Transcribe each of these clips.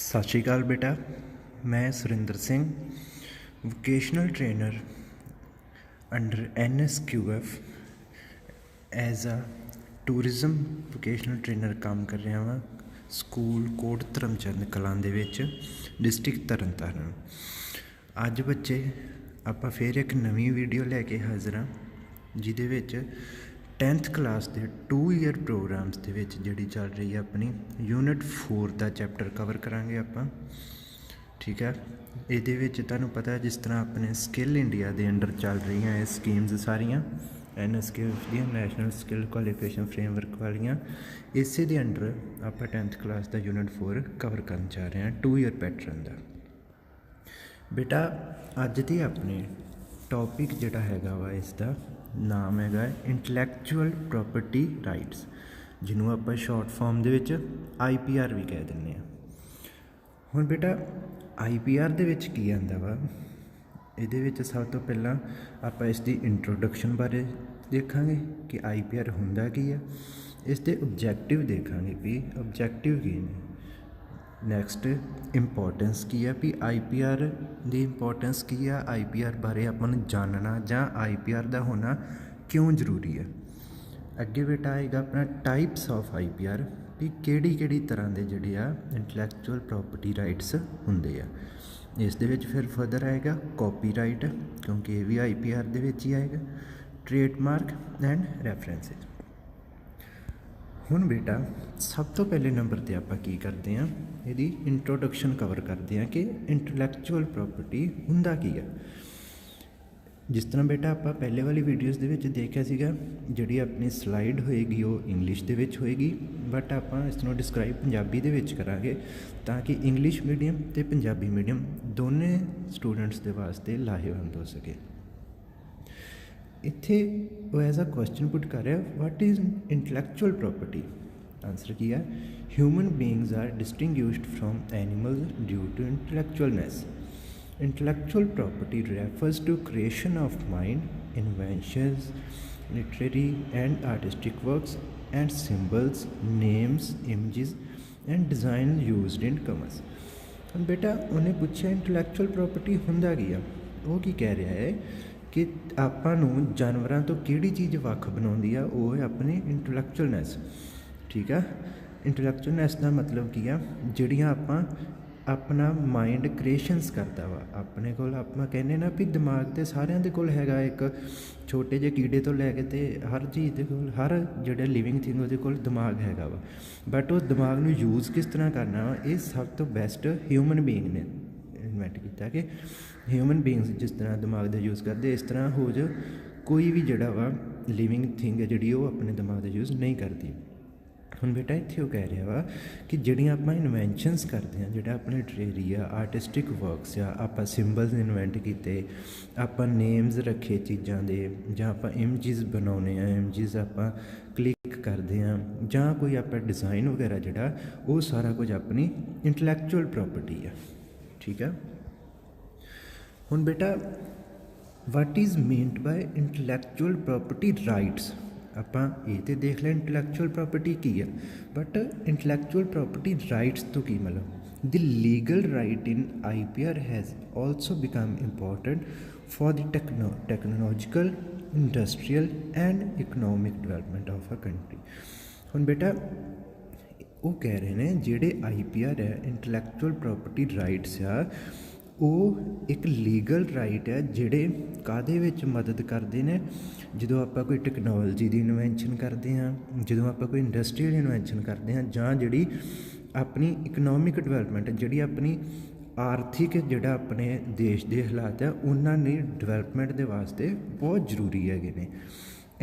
सत श्री अकाल बेटा, मैं Surinder Singh vocational trainer under NSQF as a tourism vocational trainer काम कर रहा वा स्कूल कोट धर्मचंद कलां दे विच डिस्ट्रिक्ट तरनताਰਨ। अज बच्चे आपां फिर एक नवीं वीडियो लैके हाज़र हाँ जिहदे विच 10th क्लास के 2 ईयर प्रोग्राम्स के जी चल रही है अपनी यूनिट 4 का चैप्टर कवर करांगे आपां। ठीक है, ये तुहानूं पता है जिस तरह अपने स्किल इंडिया के अंडर चल रही हैं स्कीम्स सारियां NSQF दी नैशनल स्किल क्वालिफिकेशन फ्रेमवर्क वालियां, इसे दे अंडर आप 10th क्लास का यूनिट 4 कवर करना चाह रहे हैं 2 ईयर पैटर्न का। बेटा अज के अपने टॉपिक जिहड़ा हैगा वा इसका नाम है इंटलैक्चुअल प्रॉपर्टी राइट्स, जिन्हों आप शॉर्ट फॉर्म के IPR भी कह दें। हुण बेटा IPR दे विच की आंदा वा, ये सब तो पहला आप इसकी इंट्रोडक्शन बारे देखांगे कि IPR हुंदा की है, इसके ऑब्जैक्टिव देखांगे भी ऑब्जैक्टिव की ने। नैक्सट इंपोर्टेंस की है भी IPR की इंपोर्टेंस की है, IPR बारे अपन जानना जां IPR का होना क्यों जरूरी है। अगे बेटा आएगा अपना टाइप्स ऑफ IPR भी किहड़ी तरह के जिहड़े आ इंटलैक्चुअल प्रॉपर्टी राइट्स हुंदे आ। इस दे विच फिर फर्दर आएगा कॉपीराइट, क्योंकि ये भी IPR दे विच ही आएगा, ट्रेडमार्क एंड रैफरेंसिस। हुण बेटा सब तो पहले नंबर पर आप की करते हैं, यदि इंट्रोडक्शन कवर करते हैं कि इंटलैक्चुअल प्रॉपर्टी हुंदा की है। जिस तरह बेटा आप पहले वाली वीडियोज़ दे विच देखा सीगा, जिहड़ी अपनी स्लाइड होएगी वो इंग्लिश दे विच होएगी, बट आप इसनों डिस्क्राइब पंजाबी दे विच करांगे ताकि इंग्लिश मीडियम ते पंजाबी मीडियम दोनों स्टूडेंट्स दे वास्ते लाहेवंद हो सके। इत्थे वो एज अ क्वेश्चन पुट कर रहा है, what is intellectual property. Answer की है, human beings are distinguished from animals due to intellectualness. Intellectual property refers to creation of mind, inventions, literary and artistic works, and symbols, names, images, and design used in commerce. हम बेटा उन्हें पूछा intellectual property हुंदा की है, वो की कह रहा है कि आपां नूं जानवरां तो किहड़ी चीज़ वख बनाउंदी आ, वो है अपनी इंटलैक्चुअलनैस। ठीक है, इंटलैक्चुअलनैस का मतलब की है जिहड़ियां आपां अपना माइंड क्रिएशनस करता वा। अपने को आप कहने ना भी दिमाग तो सारिਆਂ ਦੇ ਕੋਲ हैगा, एक छोटे जे कीड़े तो लैके तो हर चीज़ के कोल हर जो लिविंग थिंग वो कोल दिमाग हैगा वा, बट उस दिमाग में यूज़ किस तरह करना वा, ये सब तो बेस्ट ह्यूमन बीइंग ने इन्वेंट किया कि ह्यूमन बीइंग्स जिस तरह दिमाग का यूज़ करते इस तरह हो जो कोई भी जड़ा वा लिविंग थिंग है जी अपने दिमाग का यूज़ नहीं करती। हुण बेटा इत्थे वो कह रहा वा कि जिहड़ियां आपां इन्वेंशनस करते हैं, जिहड़ा अपने लिटरेरी आ आर्टिस्टिक वर्क्स आ, आपां सिंबल्स इन्वेंट किए, आपां नेम्स रखे चीज़ों के, जां आपां इमेजिज बनाने इमेजिज आपां क्लिक करते हैं, जां कोई आपां डिज़ाइन वगैरह जिहड़ा वो सारा कुछ अपनी इंटलैक्चुअल प्रॉपर्टी है। ठीक है, हुण बेटा what is meant by intellectual property rights. आपां ये तो देख लें इंटलैक्चुअल प्रॉपर्टी की है, बट इंटलैक्चुअल प्रॉपर्टी राइट्स तो की मतलब the legal right in IPR has also become important for the technological industrial and economic development of a country. हुण बेटा वो कह रहे हैं जिहड़े IPR है इंटलैक्चुअल प्रॉपर्टी राइट्स आ, वो एक लीगल राइट है जिहड़े काहदे विच मदद करते हैं जो आप कोई टैक्नोलॉजी की इन्वेंशन करते हैं, जो आप कोई इंडस्ट्रीयल इन्वेंशन करते हैं, जां जिहड़ी अपनी इकनॉमिक डिवेलपमेंट जिहड़ी अपनी आर्थिक जिहड़ा अपने देश के हालात है उन्होंने डिवेलपमेंट के वास्ते बहुत जरूरी है।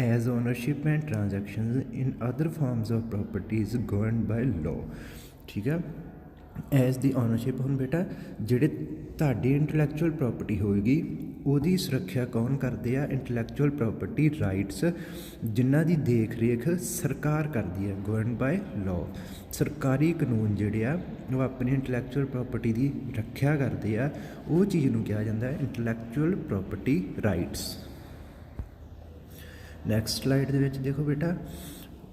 As ownership and transaction in other forms of properties governed by law. ठीक है, एज दी ओनरशिप। हुण बेटा जिहड़े तुहाडी इंटलैक्चुअल प्रॉपर्टी होएगी ਉਹਦੀ सुरक्षा कौन करते हैं, इंटलैक्चुअल प्रॉपर्टी राइट्स जिन्हां दी देख रेख सरकार करती है, गवर्न बाय लॉ। सरकारी कानून जिहड़े आ वो अपनी इंटलैक्चुअल प्रॉपर्टी की रक्षा करते हैं, वो चीज़ नूं कहा जाता है intellectual property rights. Next slide दे विच देखो बेटा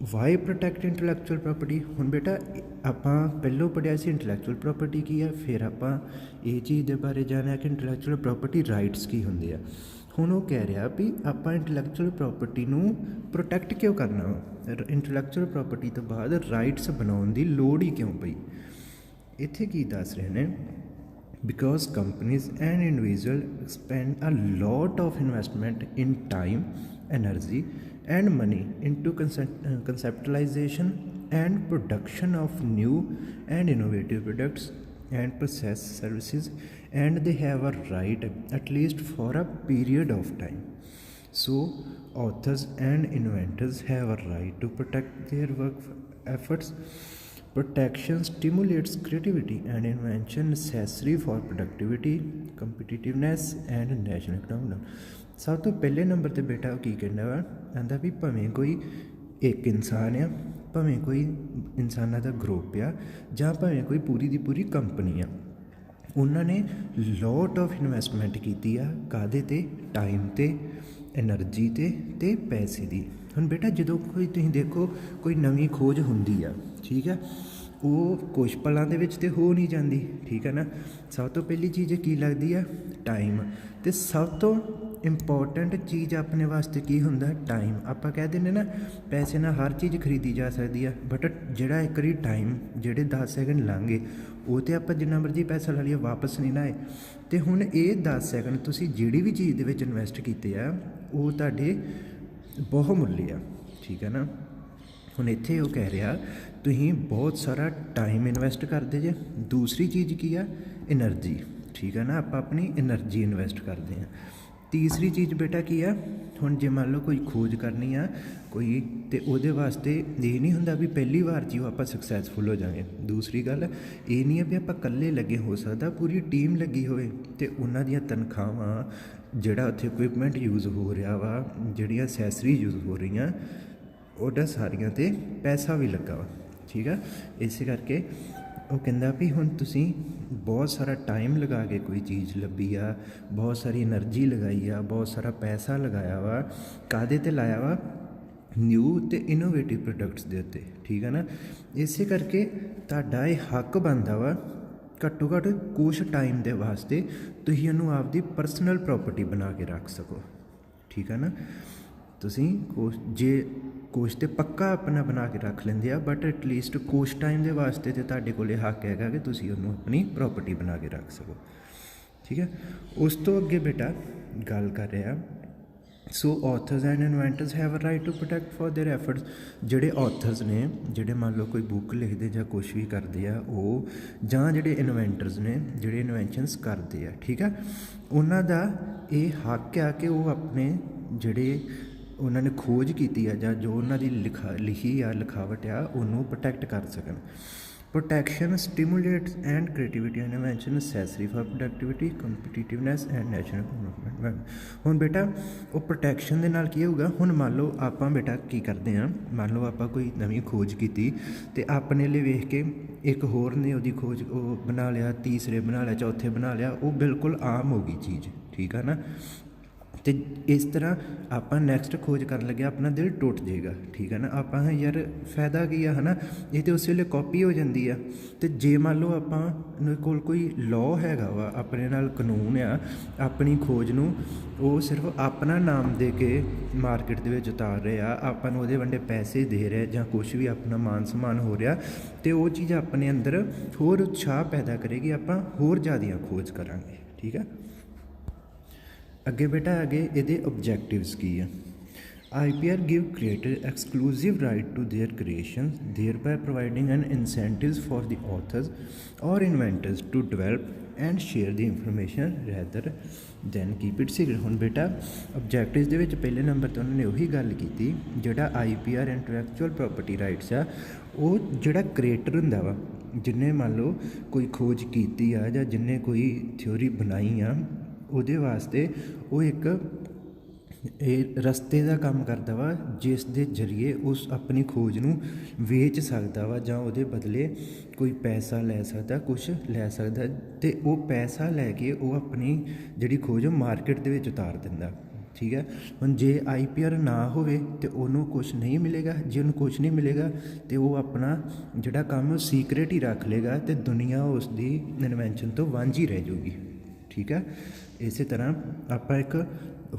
ਵਾਈ ਪ੍ਰੋਟੈਕਟ ਇੰਟਲੈਕਚੁਅਲ ਪ੍ਰੋਪਰਟੀ। ਹੁਣ ਬੇਟਾ ਆਪਾਂ ਪਹਿਲੋਂ ਪੜ੍ਹਿਆ ਸੀ ਇੰਟਲੈਕਚੁਅਲ ਪ੍ਰੋਪਰਟੀ ਕੀ ਹੈ, ਫਿਰ ਆਪਾਂ ਇਹ ਚੀਜ਼ ਦੇ ਬਾਰੇ ਜਾਣਿਆ ਕਿ ਇੰਟਲੈਕਚੁਅਲ ਪ੍ਰੋਪਰਟੀ ਰਾਈਟਸ ਕੀ ਹੁੰਦੇ ਆ। ਹੁਣ ਉਹ ਕਹਿ ਰਿਹਾ ਵੀ ਆਪਾਂ ਇੰਟਲੈਕਚੁਅਲ ਪ੍ਰੋਪਰਟੀ ਨੂੰ ਪ੍ਰੋਟੈਕਟ ਕਿਉਂ ਕਰਨਾ ਵਾ, ਇੰਟਲੈਕਚੁਅਲ ਪ੍ਰੋਪਰਟੀ ਤੋਂ ਬਾਅਦ ਰਾਈਟਸ ਬਣਾਉਣ ਦੀ ਲੋੜ ਹੀ ਕਿਉਂ ਪਈ। ਇੱਥੇ ਕੀ ਦੱਸ ਰਹੇ ਨੇ, because companies and individuals spend a lot of investment in time, energy and money into conceptualization and production of new and innovative products and process services, and they have a right at least for a period of time. So authors and inventors have a right to protect their work efforts. Protection stimulates creativity and invention necessary for productivity, competitiveness and national economy। सब तो पहले number ते बेटा की कहना वा, कहता भी भावें कोई एक इंसान आ, भावें कोई इंसाना का ग्रुप आ, जां भावें कोई पूरी दी पूरी कंपनी आ, उन्होंने लॉट ऑफ इन्वेस्टमेंट की काहदे ते, टाइम ते, एनर्जी ते पैसे की। ਹੁਣ ਬੇਟਾ ਜਦੋਂ ਕੋਈ ਤੁਸੀਂ ਦੇਖੋ ਕੋਈ ਨਵੀਂ ਖੋਜ ਹੁੰਦੀ ਆ, ਠੀਕ ਆ, ਉਹ ਕੁਛ ਪਲਾਂ ਦੇ ਵਿੱਚ ਤਾਂ ਹੋ ਨਹੀਂ ਜਾਂਦੀ, ਠੀਕ ਹੈ ਨਾ। ਸਭ ਤੋਂ ਪਹਿਲੀ ਚੀਜ਼ ਕੀ ਲੱਗਦੀ ਆ, ਟਾਈਮ। ਅਤੇ ਸਭ ਤੋਂ ਇੰਪੋਰਟੈਂਟ ਚੀਜ਼ ਆਪਣੇ ਵਾਸਤੇ ਕੀ ਹੁੰਦਾ, ਟਾਈਮ। ਆਪਾਂ ਕਹਿ ਦਿੰਦੇ ਨਾ ਪੈਸੇ ਨਾਲ ਹਰ ਚੀਜ਼ ਖਰੀਦੀ ਜਾ ਸਕਦੀ ਆ, ਬਟ ਜਿਹੜਾ ਇੱਕ ਵਾਰੀ ਟਾਈਮ, ਜਿਹੜੇ 10 ਸੈਕਿੰਡ ਲੰਘ ਗਏ ਉਹ ਤਾਂ ਆਪਾਂ ਜਿੰਨਾ ਮਰਜ਼ੀ ਪੈਸਾ ਲਾ ਲਈਏ ਵਾਪਸ ਨਹੀਂ ਨਾ ਆਏ। ਅਤੇ ਹੁਣ ਇਹ 10 ਸੈਕਿੰਡ ਤੁਸੀਂ ਜਿਹੜੀ ਵੀ ਚੀਜ਼ ਦੇ ਵਿੱਚ ਇਨਵੈਸਟ ਕੀਤੇ ਆ ਉਹ ਤੁਹਾਡੇ ਬਹੁਮੁੱਲੀ ਆ, ਠੀਕ ਹੈ ਨਾ। ਹੁਣ ਇੱਥੇ ਉਹ ਕਹਿ ਰਿਹਾ ਤੁਸੀਂ ਬਹੁਤ ਸਾਰਾ ਟਾਈਮ ਇਨਵੈਸਟ ਕਰਦੇ ਜੇ। ਦੂਸਰੀ ਚੀਜ਼ ਕੀ ਆ, ਐਨਰਜੀ, ਠੀਕ ਹੈ ਨਾ, ਆਪਾਂ ਆਪਣੀ ਐਨਰਜੀ ਇਨਵੈਸਟ ਕਰਦੇ ਹਾਂ। ਤੀਸਰੀ ਚੀਜ਼ ਬੇਟਾ ਕੀ ਆ, ਹੁਣ ਜੇ ਮੰਨ ਲਓ ਕੋਈ ਖੋਜ ਕਰਨੀ ਆ ਕੋਈ, ਅਤੇ ਉਹਦੇ ਵਾਸਤੇ ਇਹ ਨਹੀਂ ਹੁੰਦਾ ਵੀ ਪਹਿਲੀ ਵਾਰ 'ਚ ਉਹ ਆਪਾਂ ਸਕਸੈਸਫੁੱਲ ਹੋ ਜਾਵਾਂਗੇ। ਦੂਸਰੀ ਗੱਲ ਇਹ ਨਹੀਂ ਹੈ ਵੀ ਆਪਾਂ ਇਕੱਲੇ ਲੱਗੇ, ਹੋ ਸਕਦਾ ਪੂਰੀ ਟੀਮ ਲੱਗੀ ਹੋਵੇ ਅਤੇ ਉਹਨਾਂ ਦੀਆਂ ਤਨਖਾਹਾਂ, ਜਿਹੜਾ ਉੱਥੇ ਇਕੁਇਪਮੈਂਟ ਯੂਜ਼ ਹੋ ਰਿਹਾ ਵਾ, ਜਿਹੜੀਆਂ ਅਸੈਸਰੀ ਯੂਜ਼ ਹੋ ਰਹੀਆਂ, ਉਹਦਾ ਸਾਰੀਆਂ 'ਤੇ ਪੈਸਾ ਵੀ ਲੱਗਾ ਵਾ, ਠੀਕ ਆ। ਇਸੇ ਕਰਕੇ ਉਹ ਕਹਿੰਦਾ ਵੀ ਹੁਣ ਤੁਸੀਂ ਬਹੁਤ ਸਾਰਾ ਟਾਈਮ ਲਗਾ ਕੇ ਕੋਈ ਚੀਜ਼ ਲੱਭੀ ਆ, ਬਹੁਤ ਸਾਰੀ ਐਨਰਜੀ ਲਗਾਈ ਆ, ਬਹੁਤ ਸਾਰਾ ਪੈਸਾ ਲਗਾਇਆ ਵਾ, ਕਾਹਦੇ 'ਤੇ ਲਾਇਆ ਵਾ, ਨਿਊ ਅਤੇ ਇਨੋਵੇਟਿਵ ਪ੍ਰੋਡਕਟਸ ਦੇ ਉੱਤੇ, ਠੀਕ ਹੈ ਨਾ। ਇਸੇ ਕਰਕੇ ਤੁਹਾਡਾ ਇਹ ਹੱਕ ਬਣਦਾ ਵਾ ਘੱਟੋ ਘੱਟ ਕੁਛ ਟਾਈਮ ਦੇ ਵਾਸਤੇ ਤੁਸੀਂ ਉਹਨੂੰ ਆਪਦੀ ਪਰਸਨਲ ਪ੍ਰੋਪਰਟੀ ਬਣਾ ਕੇ ਰੱਖ ਸਕੋ, ਠੀਕ ਹੈ ਨਾ। ਤੁਸੀਂ ਜੇ ਕੁਛ ਤਾਂ ਪੱਕਾ ਆਪਣਾ ਬਣਾ ਕੇ ਰੱਖ ਲੈਂਦੇ ਆ, ਬਟ ਐਟਲੀਸਟ ਕੁਛ ਟਾਈਮ ਦੇ ਵਾਸਤੇ ਤਾਂ ਤੁਹਾਡੇ ਕੋਲ ਹੱਕ ਹੈਗਾ ਕਿ ਤੁਸੀਂ ਉਹਨੂੰ ਆਪਣੀ ਪ੍ਰੋਪਰਟੀ ਬਣਾ ਕੇ ਰੱਖ ਸਕੋ, ਠੀਕ ਹੈ। ਉਸ ਤੋਂ ਅੱਗੇ ਬੇਟਾ ਗੱਲ ਕਰ ਰਿਹਾ, so authors and inventors have a right to protect for their efforts. ਜਿਹੜੇ ਆਥਰਸ ਨੇ, ਜਿਹੜੇ ਮੰਨ ਲਓ ਕੋਈ ਬੁੱਕ ਲਿਖਦੇ ਜਾਂ ਕੁਛ ਵੀ ਕਰਦੇ ਆ ਉਹ, ਜਾਂ ਜਿਹੜੇ ਇਨਵੈਂਟਰਸ ਨੇ ਜਿਹੜੇ ਇਨਵੈਂਸ਼ਨਸ ਕਰਦੇ ਆ, ਠੀਕ ਆ, ਉਹਨਾਂ ਦਾ ਇਹ ਹੱਕ ਆ ਕਿ ਉਹ ਆਪਣੇ ਜਿਹੜੇ ਉਹਨਾਂ ਨੇ ਖੋਜ ਕੀਤੀ ਆ ਜਾਂ ਜੋ ਉਹਨਾਂ ਦੀ ਲਿਖੀ ਆ ਲਿਖਾਵਟ ਆ ਉਹਨੂੰ ਪ੍ਰੋਟੈਕਟ ਕਰ ਸਕਣ। Protection stimulates and creativity and invention necessary for productivity, competitiveness and national development. ਹੁਣ ਬੇਟਾ ਉਹ ਪ੍ਰੋਟੈਕਸ਼ਨ ਦੇ ਨਾਲ ਕੀ ਹੋਊਗਾ, ਹੁਣ ਮੰਨ ਲਓ ਆਪਾਂ ਬੇਟਾ ਕੀ ਕਰਦੇ ਹਾਂ, ਮੰਨ ਲਓ ਆਪਾਂ ਕੋਈ ਨਵੀਂ ਖੋਜ ਕੀਤੀ ਅਤੇ ਆਪਣੇ ਲਈ ਵੇਖ ਕੇ ਇੱਕ ਹੋਰ ਨੇ ਉਹਦੀ ਖੋਜ ਉਹ ਬਣਾ ਲਿਆ, ਤੀਸਰੇ ਬਣਾ ਲਿਆ, ਚੌਥੇ ਬਣਾ ਲਿਆ, ਉਹ ਬਿਲਕੁਲ ਆਮ ਹੋ ਗਈ ਚੀਜ਼, ਠੀਕ ਆ ਨਾ। ਅਤੇ ਇਸ ਤਰ੍ਹਾਂ ਆਪਾਂ ਨੈਕਸਟ ਖੋਜ ਕਰਨ ਲੱਗਿਆ ਆਪਣਾ ਦਿਲ ਟੁੱਟ ਜਾਏਗਾ, ਠੀਕ ਹੈ ਨਾ। ਆਪਾਂ ਯਾਰ ਫਾਇਦਾ ਕੀ ਆ, ਹੈ ਨਾ, ਇਹ ਤਾਂ ਉਸ ਵੇਲੇ ਕਾਪੀ ਹੋ ਜਾਂਦੀ ਆ। ਅਤੇ ਜੇ ਮੰਨ ਲਓ ਆਪਾਂ ਕੋਲ ਕੋਈ ਲਾਅ ਹੈਗਾ ਵਾ, ਆਪਣੇ ਨਾਲ ਕਾਨੂੰਨ ਆ, ਆਪਣੀ ਖੋਜ ਨੂੰ ਉਹ ਸਿਰਫ ਆਪਣਾ ਨਾਮ ਦੇ ਕੇ ਮਾਰਕੀਟ ਦੇ ਵਿੱਚ ਉਤਾਰ ਰਹੇ ਆ, ਆਪਾਂ ਨੂੰ ਉਹਦੇ ਵੰਡੇ ਪੈਸੇ ਦੇ ਰਹੇ ਜਾਂ ਕੁਛ ਵੀ ਆਪਣਾ ਮਾਨ ਸਨਮਾਨ ਹੋ ਰਿਹਾ, ਅਤੇ ਉਹ ਚੀਜ਼ ਆਪਣੇ ਅੰਦਰ ਹੋਰ ਉਤਸ਼ਾਹ ਪੈਦਾ ਕਰੇਗੀ, ਆਪਾਂ ਹੋਰ ਜ਼ਿਆਦਾ ਖੋਜ ਕਰਾਂਗੇ, ਠੀਕ ਆ। ਅੱਗੇ ਬੇਟਾ ਅੱਗੇ ਇਹਦੇ ਓਬਜੈਕਟਿਵਸ ਕੀ ਆ। IPR give creator exclusive right to their creations, thereby providing an incentives for the authors or inventors to develop and share the information rather than keep it secret। ਹੁਣ ਬੇਟਾ ਓਬਜੈਕਟਿਵਸ ਦੇ ਵਿੱਚ ਪਹਿਲੇ ਨੰਬਰ 'ਤੇ ਉਹਨਾਂ ਨੇ ਉਹੀ ਗੱਲ ਕੀਤੀ, ਜਿਹੜਾ IPR ਇੰਟਲੈਕਚੁਅਲ ਪ੍ਰੋਪਰਟੀ ਰਾਈਟਸ ਆ, ਉਹ ਜਿਹੜਾ ਕ੍ਰੀਏਟਰ ਹੁੰਦਾ ਵਾ, ਜਿਹਨੇ ਮੰਨ ਲਓ ਕੋਈ ਖੋਜ ਕੀਤੀ ਆ ਜਾਂ ਜਿਹਨੇ ਕੋਈ ਥਿਊਰੀ ਬਣਾਈ ਆ, ਉਹਦੇ ਵਾਸਤੇ ਉਹ ਇੱਕ ਇਹ ਰਸਤੇ ਦਾ ਕੰਮ ਕਰਦਾ ਵਾ, ਜਿਸ ਦੇ ਜ਼ਰੀਏ ਉਸ ਆਪਣੀ ਖੋਜ ਨੂੰ ਵੇਚ ਸਕਦਾ ਵਾ ਜਾਂ ਉਹਦੇ ਬਦਲੇ ਕੋਈ ਪੈਸਾ ਲੈ ਸਕਦਾ, ਕੁਛ ਲੈ ਸਕਦਾ, ਅਤੇ ਉਹ ਪੈਸਾ ਲੈ ਕੇ ਉਹ ਆਪਣੀ ਜਿਹੜੀ ਖੋਜ ਮਾਰਕੀਟ ਦੇ ਵਿੱਚ ਉਤਾਰ ਦਿੰਦਾ, ठीक है। हुण जे IPR ना होवे तो उन्होंने कुछ नहीं मिलेगा, जे उन्होंने कुछ नहीं मिलेगा तो वो अपना जिहड़ा काम सीक्रेट ही रख लेगा तो दुनिया उसकी इन्वेंशन तो वांझी रह जाऊगी। ठीक है। इस तरह आप एक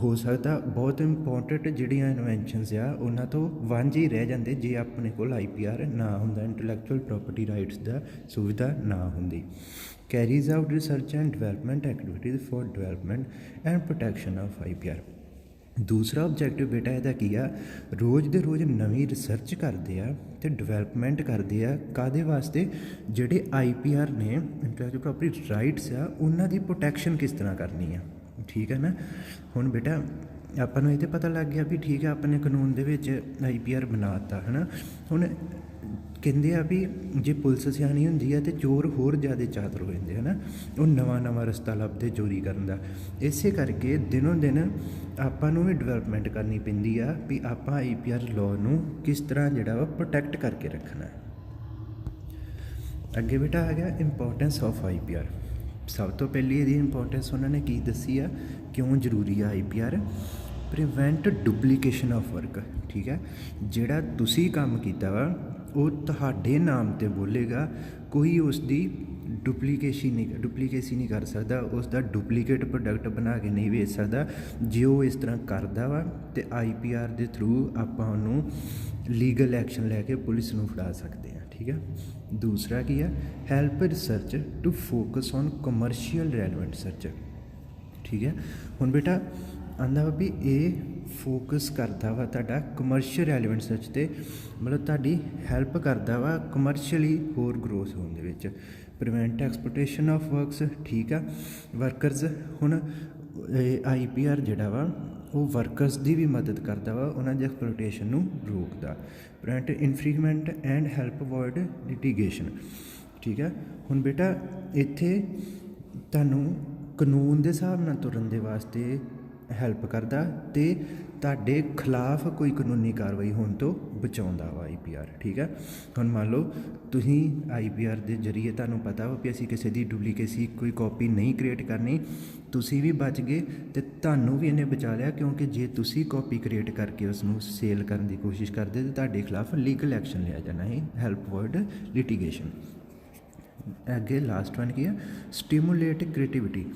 हो सकता बहुत इंपोर्टेंट जिहड़ियां इन्वेंशनस आ उन्हां तो वांझे रह जाते जे अपने कोल IPR ना हुंदा, इंटलैक्चुअल प्रॉपर्टी राइट्स दा सुविधा ना हुंदी। Carries out research and development activities for development and protection of IPR। दूसरा ऑबजैक्टिव बेटा इहदा की आ, रोज़ दे रोज़ नवीं रिसर्च करते हैं तो डिवेलपमेंट करते हैं काहदे वास्ते, जिहड़े IPR ने इंटलैक्चुअल प्रॉपर्टी राइट्स आ उन्हां दी प्रोटैक्शन किस तरह करनी है। ठीक है ना। हुण बेटा आपां नूं इह ते पता लग गया भी ठीक है अपने कानून दे विच IPR बनाता है ना। हुण कहते आ भी जे पुलिस सियाणी हुंदी है तो चोर होर ज़्यादा चातर हो जाते है ना, वो नवा नवा रस्ता लभदे चोरी करन दा। इसे करके दिनों दिन आपां नूं भी डिवेलपमेंट करनी पैंदी आ भी आपां IPR लॉ नूं किस तरह जिहड़ा वा प्रोटैक्ट करके रखना है। अगे बेटा आ गया इंपोर्टेंस ऑफ IPR। सब तो पहली इहदी इंपोर्टेंस उन्होंने की दसी आ, क्यों जरूरी है IPR। Prevent duplication of work. ठीक है। जिहड़ा तुसी काम कीता वा वो तुहाडे नाम ते बोलेगा, कोई उसकी डुप्लीकेसी नहीं कर सकता, उसका डुप्लीकेट प्रोडक्ट बना के नहीं बेच सकता। जे वो इस तरह करता वा तो IPR के थ्रू आपां उन्होंने लीगल एक्शन लैके पुलिस नूं फड़ा सकते हैं। ठीक है। दूसरा की है help research to focus on commercial relevant research. ठीक है। हुण बेटा आंदा वा भी ये फोकस करता वा तुहाडा कमर्शियल रैलेवेंट रिसर्च ते, मतलब तुहाडी हैल्प करता वा कमर्शियली होर ग्रोथ होने दे विच। Prevent exploitation of works. ठीक है। वर्करस हुण IPR जिहड़ा वा वो वर्करस की भी मदद करता वा, उन्हां दी एक्सप्लोटेशन नूं रोकदा। Prevent infringement and help avoid litigation. ठीक है। हुण बेटा इत्थे तुहानूं कानून के हिसाब नाल तुरन दे वास्ते हैल्प करदा ते तुहाडे खिलाफ कोई कानूनी कार्रवाई होने तो बचाउंदा वा IPR। ठीक है। हुण मान लो तुसीं IPR के जरिए तुहानूं पता वा भी असीं किसी की डुप्लीकेसी कोई कॉपी नहीं क्रिएट करनी, तुसीं भी बच गए तो तुहानूं भी इन्हें बचा लिया, क्योंकि जे तुसीं कॉपी क्रिएट करके उसनूं सेल करने की कोशिश करते तो तुहाडे खिलाफ लीगल एक्शन लिया जाना है, हैल्प अवॉइड लिटिगेशन। अगे लास्ट वन की है स्टिमुलेट क्रिएटिविटी।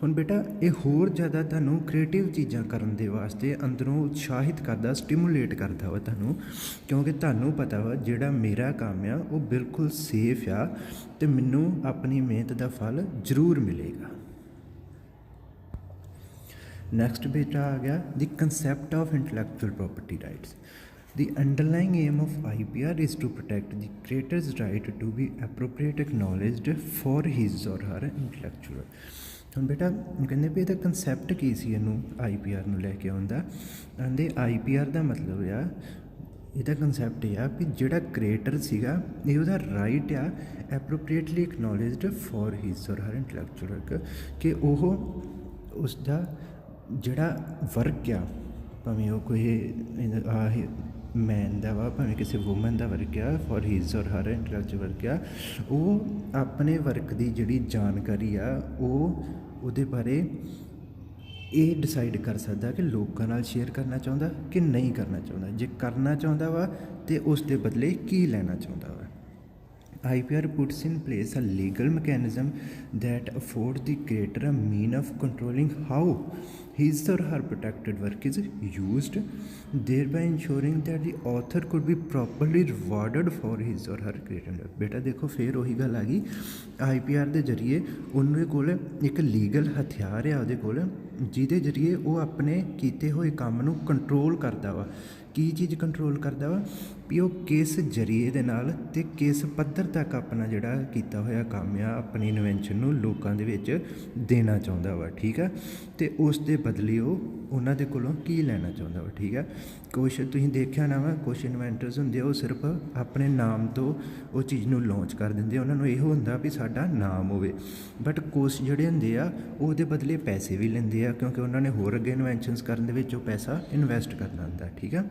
हुण बेटा ये होर ज़्यादा तुहानूं क्रिएटिव चीज़ां करन दे वास्ते अंदरों उत्साहित करदा, स्टिमुलेट करदा वा तुहानूं, क्योंकि तुहानूं पता वा जिहड़ा मेरा काम आ वो बिल्कुल सेफ आ ते मैनूं अपनी मेहनत दा फल जरूर मिलेगा। नैक्सट बेटा आ गया the concept of intellectual property rights. The underlying aim of IPR is to protect the creator's right to be appropriately acknowledged for his or her intellectual। ਹੁਣ बेटा कहते भी ਇਹਦਾ ਕੰਸੈਪਟ ਕੀ ਸੀ ਇਹਨੂੰ IPR ਨੂੰ ਲੈ ਕੇ ਆਉਂਦਾ। ਆਂਦੇ IPR ਦਾ ਮਤਲਬ ਆ, ਇਹਦਾ ਕੰਸੈਪਟ ਇਹ ਆ ਵੀ ਜਿਹੜਾ ਕ੍ਰੀਏਟਰ ਸੀਗਾ ਇਹ ਉਹਦਾ ਰਾਈਟ ਆ ਐਪਰੋਪ੍ਰੀਏਟਲੀ ਐਕਨੋਲੇਜਡ ਫॉर ਹਿਸ ਔਰ ਹਰ ਇੰਟਲੈਕਚੁਅਲ ਵਰਕ, ਕਿ ਉਹ ਉਸਦਾ ਜਿਹੜਾ ਵਰਕ ਆ ਭਾਵੇਂ ਉਹ ਕੋਈ मैन का वा भावें किसी वूमन का वर्क आ फॉर हिज और हर इंटलैक्चुअल वर्क आ, वो अपने वर्क की जिहड़ी जानकारी आ वो बारे ये डिसाइड कर सकता कि लोगों नाल शेयर करना चाहता कि नहीं करना चाहता, जे करना चाहता वा तो उस दे बदले की लेना चाहता वा। IPR puts in place a legal mechanism that affords the creator a mean of controlling how his or her protected work is used, thereby ensuring that the author could be properly rewarded for his or her created work। बेटा देखो फिर वही गल आ गई, IPR के जरिए उन्होंने कोल एक लीगल हथियार है उहदे कोल, जिहदे जरिए वो अपने कीते हुए काम नूं कंट्रोल करता वा। की चीज़ कंट्रोल करता वा भी वो किस जरिए दे नाल ते किस पद्धर तक अपना जिहड़ा कीता होया काम आ अपनी इन्वेंशन नूं लोकां दे विच देना चाहुंदा वा। ठीक है। तो उस दे बदले वो उन्हां दे कोलों की लेना चाहुंदा वा। ठीक है। कुछ तुसीं देखिया ना वा कुछ इन्वेंटर्स हुंदे वो सिर्फ अपने नाम तो वो चीज़ नूं लॉन्च कर दिंदे, उन्हां नूं इहो हुंदा भी साडा नाम होवे, बट कुछ जिहड़े हुंदे आ ਉਹਦੇ बदले पैसे भी लेंदे आ, क्योंकि उन्होंने होर अगे इन्वेंशनस करन दे विच वो पैसा इन्वैसट करना हुंदा। ठीक है।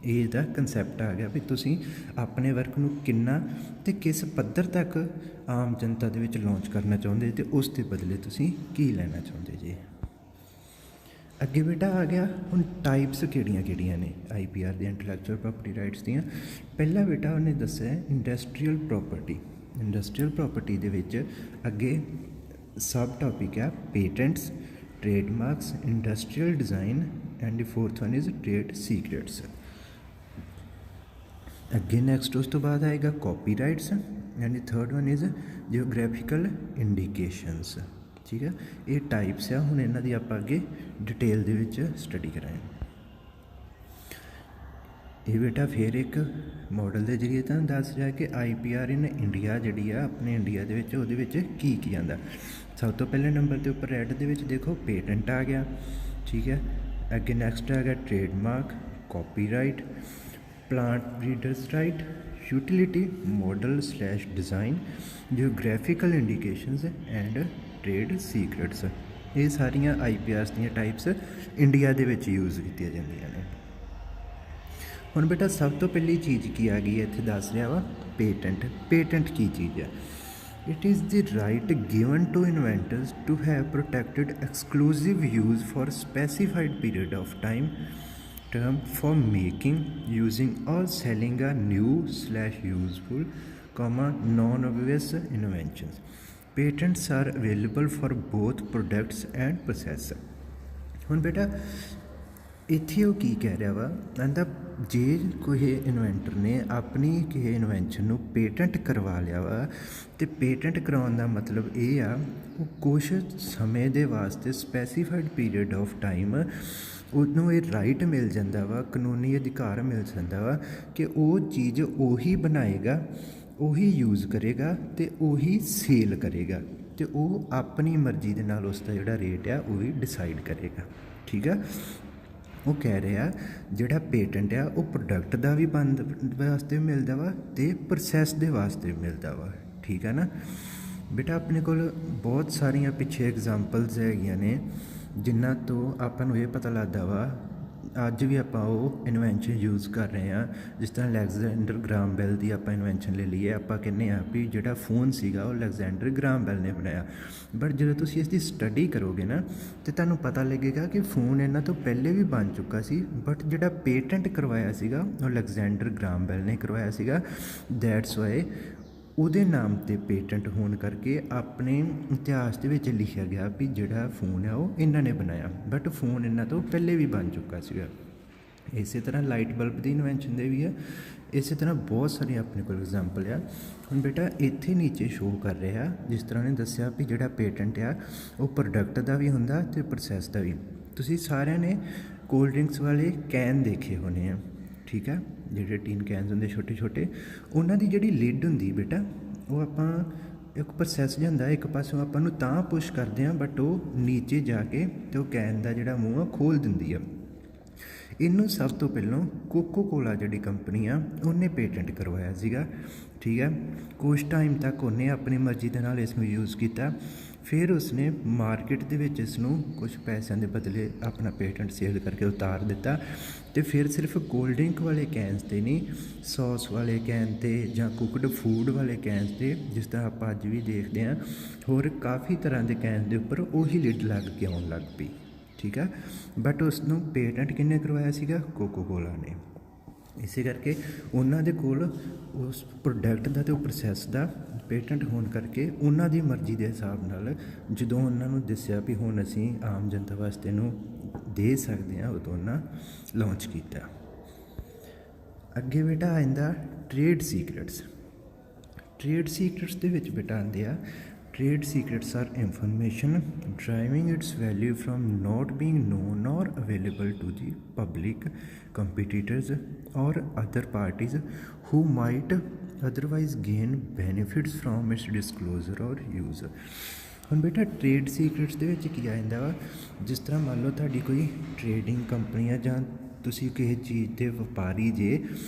ਇਹਦਾ ਕੰਸੈਪਟ ਆ ਗਿਆ ਵੀ ਤੁਸੀਂ ਆਪਣੇ ਵਰਕ ਨੂੰ ਕਿੰਨਾ ਤੇ ਕਿਸ ਪੱਧਰ ਤੱਕ ਆਮ ਜਨਤਾ ਦੇ ਵਿੱਚ ਲਾਂਚ ਕਰਨਾ ਚਾਹੁੰਦੇ ਤੇ ਉਸ ਦੇ ਬਦਲੇ ਤੁਸੀਂ ਕੀ ਲੈਣਾ ਚਾਹੁੰਦੇ ਜੀ। ਅੱਗੇ ਬੇਟਾ ਆ ਗਿਆ ਹੁਣ ਟਾਈਪਸ ਕਿਹੜੀਆਂ ਨੇ IPR ਦੀਆਂ ਇੰਟਲੈਕਚੁਅਲ ਪ੍ਰੋਪਰਟੀ ਰਾਈਟਸ ਦੀਆਂ। ਪਹਿਲਾ ਬੇਟਾ ਉਹਨੇ ਦੱਸਿਆ ਇੰਡਸਟਰੀਅਲ ਪ੍ਰੋਪਰਟੀ। ਇੰਡਸਟਰੀਅਲ ਪ੍ਰੋਪਰਟੀ ਦੇ ਵਿੱਚ ਅੱਗੇ ਸਬ ਟੌਪਿਕ ਆ patents, ਟ੍ਰੇਡਮਾਰਕਸ, industrial design and the fourth one is trade secrets. ਅੱਗੇ ਨੈਕਸਟ ਉਸ ਤੋਂ ਬਾਅਦ ਆਏਗਾ copy rights and the third one is ਜਿਓਗ੍ਰਾਫੀਕਲ ਇੰਡੀਕੇਸ਼ਨਸ। ਠੀਕ ਹੈ, ਇਹ ਟਾਈਪਸ ਆ। ਹੁਣ ਇਹਨਾਂ ਦੀ ਆਪਾਂ ਅੱਗੇ ਡਿਟੇਲ ਦੇ ਵਿੱਚ ਸਟੱਡੀ ਕਰਾਂਗੇ। ਇਹ ਬੇਟਾ ਫਿਰ ਇੱਕ ਮਾਡਲ ਦੇ ਜ਼ਰੀਏ ਤੁਹਾਨੂੰ ਦੱਸ ਰਿਹਾ ਕਿ IPR ਇਨ ਇੰਡੀਆ ਜਿਹੜੀ ਆ ਆਪਣੇ ਇੰਡੀਆ ਦੇ ਵਿੱਚ ਉਹਦੇ ਵਿੱਚ ਕੀ ਆਉਂਦਾ। ਸਭ ਤੋਂ ਪਹਿਲੇ ਨੰਬਰ ਦੇ ਉੱਪਰ ਰੈਡ ਦੇ ਵਿੱਚ ਦੇਖੋ ਪੇਟੈਂਟ ਆ ਗਿਆ। ਠੀਕ ਹੈ, ਅੱਗੇ ਨੈਕਸਟ ਆ ਗਿਆ trademark, copyright, plant breeders right, utility model slash design, geographical indications and trade secrets. ਇਹ ਸਾਰੀਆਂ IPRs ਦੀਆਂ ਟਾਈਪਸ ਇੰਡੀਆ ਦੇ ਵਿੱਚ ਯੂਜ਼ ਕੀਤੀਆਂ ਜਾਂਦੀਆਂ ਨੇ। ਹੁਣ ਬੇਟਾ ਸਭ ਤੋਂ ਪਹਿਲੀ ਚੀਜ਼ ਕੀ ਆ ਗਈ ਹੈ ਇੱਥੇ ਦੱਸ ਰਿਹਾ ਵਾ ਪੇਟੈਂਟ। ਪੇਟੈਂਟ ਕੀ ਚੀਜ਼ ਹੈ? It is the right given to inventors to have protected exclusive use for specified period of time term for making, using or selling a new / useful, non-obvious inventions. Patents are available for both products and process. ਹੁਣ ਬੇਟਾ ਇੱਥੇ ਉਹ ਕੀ ਕਹਿ ਰਿਹਾ ਵਾ, ਕਹਿੰਦਾ ਜੇ ਕੋਈ ਇਨਵੈਂਟਰ ਨੇ ਆਪਣੀ ਕਿਸੇ ਇਨਵੈਂਸ਼ਨ ਨੂੰ ਪੇਟੈਂਟ ਕਰਵਾ ਲਿਆ ਵਾ ਅਤੇ ਪੇਟੈਂਟ ਕਰਵਾਉਣ ਦਾ ਮਤਲਬ ਇਹ ਆ ਉਹ ਕੁਛ ਸਮੇਂ ਦੇ ਵਾਸਤੇ ਸਪੈਸੀਫਾਈਡ ਪੀਰੀਅਡ ਆਫ ਟਾਈਮ ਉਹਨੂੰ ਇਹ ਰਾਈਟ ਮਿਲ ਜਾਂਦਾ ਵਾ, ਕਾਨੂੰਨੀ ਅਧਿਕਾਰ ਮਿਲ ਜਾਂਦਾ ਵਾ ਕਿ ਉਹ ਚੀਜ਼ ਉਹੀ ਬਣਾਏਗਾ, ਉਹੀ ਯੂਜ਼ ਕਰੇਗਾ ਅਤੇ ਉਹੀ ਸੇਲ ਕਰੇਗਾ ਅਤੇ ਉਹ ਆਪਣੀ ਮਰਜ਼ੀ ਦੇ ਨਾਲ ਉਸ ਦਾ ਜਿਹੜਾ ਰੇਟ ਆ ਉਹ ਵੀ ਡਿਸਾਈਡ ਕਰੇਗਾ। ਠੀਕ ਆ, ਉਹ ਕਹਿ ਰਿਹਾ ਜਿਹੜਾ ਪੇਟੈਂਟ ਆ ਉਹ ਪ੍ਰੋਡਕਟ ਦਾ ਵੀ ਬੰਦ ਵਾਸਤੇ ਵੀ ਮਿਲਦਾ ਵਾ ਅਤੇ ਪ੍ਰੋਸੈਸ ਦੇ ਵਾਸਤੇ ਵੀ ਮਿਲਦਾ ਵਾ। ਠੀਕ ਆ ਨਾ ਬੇਟਾ, ਆਪਣੇ ਕੋਲ ਬਹੁਤ ਸਾਰੀਆਂ ਪਿੱਛੇ ਐਗਜ਼ਾਮਪਲਸ ਹੈਗੀਆਂ ਨੇ ਜਿਨ੍ਹਾਂ ਤੋਂ ਆਪਾਂ ਨੂੰ ਇਹ ਪਤਾ ਲੱਗਦਾ ਵਾ ਅੱਜ ਵੀ ਆਪਾਂ ਉਹ ਇਨਵੈਂਸ਼ਨ ਯੂਜ਼ ਕਰ ਰਹੇ ਹਾਂ। ਜਿਸ ਤਰ੍ਹਾਂ ਅਲੈਗਜ਼ੈਂਡਰ ਗ੍ਰਾਹਮ ਬੈਲ ਦੀ ਆਪਾਂ ਇਨਵੈਂਸ਼ਨ ਲੈ ਲਈਏ, ਆਪਾਂ ਕਹਿੰਦੇ ਹਾਂ ਵੀ ਜਿਹੜਾ ਫ਼ੋਨ ਸੀਗਾ ਉਹ ਅਲੈਗਜ਼ੈਂਡਰ ਗ੍ਰਾਹਮ ਬੈਲ ਨੇ ਬਣਾਇਆ। ਬਟ ਜਦੋਂ ਤੁਸੀਂ ਇਸ ਦੀ ਸਟੱਡੀ ਕਰੋਗੇ ਨਾ ਤਾਂ ਤੁਹਾਨੂੰ ਪਤਾ ਲੱਗੇਗਾ ਕਿ ਫ਼ੋਨ ਇਹਨਾਂ ਤੋਂ ਪਹਿਲੇ ਵੀ ਬਣ ਚੁੱਕਾ ਸੀ, ਬਟ ਜਿਹੜਾ ਪੇਟੈਂਟ ਕਰਵਾਇਆ ਸੀਗਾ ਉਹ ਅਲੈਗਜ਼ੈਂਡਰ ਗ੍ਰਾਹਮ ਬੈਲ ਨੇ ਕਰਵਾਇਆ ਸੀਗਾ। ਦੈਟਸ ਵਾਈ ਉਹਦੇ ਨਾਮ 'ਤੇ ਪੇਟੈਂਟ ਹੋਣ ਕਰਕੇ ਆਪਣੇ ਇਤਿਹਾਸ ਦੇ ਵਿੱਚ ਲਿਖਿਆ ਗਿਆ ਵੀ ਜਿਹੜਾ ਫ਼ੋਨ ਆ ਉਹ ਇਹਨਾਂ ਨੇ ਬਣਾਇਆ, ਬਟ ਫ਼ੋਨ ਇਹਨਾਂ ਤੋਂ ਪਹਿਲੇ ਵੀ ਬਣ ਚੁੱਕਾ ਸੀਗਾ। ਇਸੇ ਤਰ੍ਹਾਂ ਲਾਈਟ ਬਲਬ ਦੀ ਇਨਵੈਂਸ਼ਨ ਦੇ ਵੀ ਆ, ਇਸੇ ਤਰ੍ਹਾਂ ਬਹੁਤ ਸਾਰੀਆਂ ਆਪਣੇ ਕੋਲ ਐਗਜ਼ਾਮਪਲ ਆ। ਹੁਣ ਬੇਟਾ ਇੱਥੇ ਨੀਚੇ ਸ਼ੋਅ ਕਰ ਰਿਹਾ ਜਿਸ ਤਰ੍ਹਾਂ ਨੇ ਦੱਸਿਆ ਵੀ ਜਿਹੜਾ ਪੇਟੈਂਟ ਆ ਉਹ ਪ੍ਰੋਡਕਟ ਦਾ ਵੀ ਹੁੰਦਾ ਅਤੇ ਪ੍ਰੋਸੈਸ ਦਾ ਵੀ। ਤੁਸੀਂ ਸਾਰਿਆਂ ਨੇ ਕੋਲਡ ਡਰਿੰਕਸ ਵਾਲੇ ਕੈਨ ਦੇਖੇ ਹੋਣੇ ਆ। ਠੀਕ ਆ, ਜਿਹੜੇ ਟੀਨ ਕੈਨਸ ਹੁੰਦੇ ਛੋਟੇ ਛੋਟੇ, ਉਹਨਾਂ ਦੀ ਜਿਹੜੀ ਲਿਡ ਹੁੰਦੀ ਬੇਟਾ ਉਹ ਆਪਾਂ ਇੱਕ ਪ੍ਰੋਸੈਸ ਜਿਹਾ ਹੁੰਦਾ, ਇੱਕ ਪਾਸੋਂ ਆਪਾਂ ਨੂੰ ਤਾਂ ਪੁਸ਼ ਕਰਦੇ ਹਾਂ ਬਟ ਉਹ ਨੀਚੇ ਜਾ ਕੇ ਅਤੇ ਉਹ ਕੈਨ ਦਾ ਜਿਹੜਾ ਮੂੰਹ ਆ ਖੋਲ੍ਹ ਦਿੰਦੀ ਆ। ਇਹਨੂੰ ਸਭ ਤੋਂ ਪਹਿਲਾਂ ਕੋਕੋ ਕੋਲਾ ਜਿਹੜੀ ਕੰਪਨੀ ਆ ਉਹਨੇ ਪੇਟੈਂਟ ਕਰਵਾਇਆ ਸੀਗਾ। ਠੀਕ ਹੈ, ਕੁਛ ਟਾਈਮ ਤੱਕ ਉਹਨੇ ਆਪਣੀ ਮਰਜ਼ੀ ਦੇ ਨਾਲ ਇਸ ਨੂੰ ਯੂਜ਼ ਕੀਤਾ, ਫਿਰ ਉਸਨੇ ਮਾਰਕੀਟ ਦੇ ਵਿੱਚ ਇਸ ਨੂੰ ਕੁਛ ਪੈਸਿਆਂ ਦੇ ਬਦਲੇ ਆਪਣਾ ਪੇਟੈਂਟ ਸੇਲ ਕਰਕੇ ਉਤਾਰ ਦਿੱਤਾ ਅਤੇ ਫਿਰ ਸਿਰਫ ਕੋਲਡ ਡਰਿੰਕ ਵਾਲੇ ਕੈਨਸ 'ਤੇ ਨਹੀਂ, ਸੌਸ ਵਾਲੇ ਕੈਨ 'ਤੇ ਜਾਂ ਕੁਕਡ ਫੂਡ ਵਾਲੇ ਕੈਨਸ 'ਤੇ, ਜਿਸ ਤਰ੍ਹਾਂ ਆਪਾਂ ਅੱਜ ਵੀ ਦੇਖਦੇ ਹਾਂ, ਹੋਰ ਕਾਫੀ ਤਰ੍ਹਾਂ ਦੇ ਕੈਨਸ ਦੇ ਉੱਪਰ ਉਹੀ ਲਿਡ ਲੱਗ ਕੇ ਆਉਣ ਲੱਗ ਪਈ। ਠੀਕ ਆ, ਬਟ ਉਸ ਨੂੰ ਪੇਟੈਂਟ ਕਿਹਨੇ ਕਰਵਾਇਆ ਸੀਗਾ? ਕੋਕੋ ਕੋਲਾ ਨੇ। ਇਸੇ ਕਰਕੇ ਉਹਨਾਂ ਦੇ ਕੋਲ ਉਸ ਪ੍ਰੋਡਕਟ ਦਾ ਅਤੇ ਉਹ ਪ੍ਰੋਸੈਸ ਦਾ ਪੇਟੈਂਟ ਹੋਣ ਕਰਕੇ ਉਹਨਾਂ ਦੀ ਮਰਜ਼ੀ ਦੇ ਹਿਸਾਬ ਨਾਲ ਜਦੋਂ ਉਹਨਾਂ ਨੂੰ ਦੱਸਿਆ ਵੀ ਹੁਣ ਅਸੀਂ ਆਮ ਜਨਤਾ ਵਾਸਤੇ ਇਹਨੂੰ ਦੇ ਸਕਦੇ ਹਾਂ, ਉਦੋਂ ਉਹਨਾਂ ਲਾਂਚ ਕੀਤਾ। ਅੱਗੇ ਬੇਟਾ ਆ ਜਾਂਦਾ ਟ੍ਰੇਡ ਸੀਕ੍ਰੇਟਸ। ਟ੍ਰੇਡ ਸੀਕ੍ਰੇਟਸ ਦੇ ਵਿੱਚ ਬੇਟਾ ਆਉਂਦੇ ਆ trade secrets are information deriving its value from not being known or available to the public, competitors or other parties who might otherwise gain benefits from its disclosure or use। ਹੁਣ ਬੇਟਾ trade secrets ਦੇ ਵਿੱਚ ਕੀ ਆ ਜਾਂਦਾ ਵਾ, ਜਿਸ ਤਰ੍ਹਾਂ ਮੰਨ ਲਓ ਤੁਹਾਡੀ ਕੋਈ ਟ੍ਰੇਡਿੰਗ ਕੰਪਨੀ ਆ ਜਾਂ ਤੁਸੀਂ ਕਿਸੇ ਚੀਜ਼ ਦੇ ਵਪਾਰੀ ਜੇ,